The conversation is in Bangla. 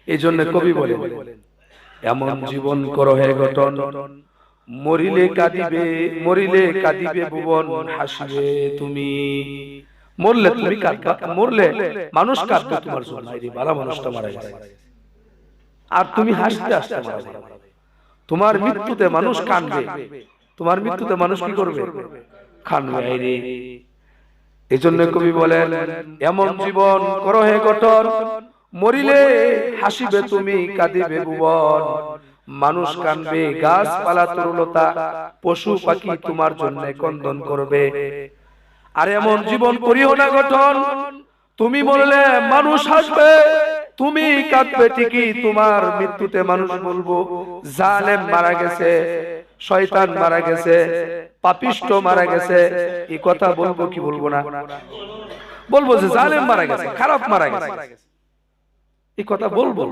এই জন্য কবি বলেন, এমন জীবন করো হে গঠন, মরিলে কাঁদিবে, মরিলে কাঁদিবে ভুবন, হাসিবে তুমি। মরলে তুমি কাঁদবা, মরলে মানুষ কাঁদবে তোমার জন্য, এই বালা মানুষটা মারা গেছে, আর তুমি হাসতে হাসতে মারা যাবে। তোমার মৃত্যুতে মানুষ কাঁদবে, তোমার মৃত্যুতে মানুষ কি করবে? কাঁদবে। এই জন্য কবি বলেন, এমন জীবন করো হে গঠন, মরিলে হাসিবে তুমি, কাঁদিবে ভুবন। মানুষ কাঁদবে, গাছপালা তরুলতা, পশু পাখি তোমার জন্য ক্রন্দন করবে। আর এমন জীবন করিও না গঠন, তুমি মরলে মানুষ হাসবে, তুমি কাঁদবে ঠিকই, তোমার মৃত্যুতে মানুষ বলবো জালেম মারা গেছে, শয়তান মারা গেছে, পাপিষ্ট মারা গেছে। এই কথা বলবো কি বলবো না? বলবো যে জালেম মারা গেছে, খারাপ মারা গেছে, এই কথা বলবো।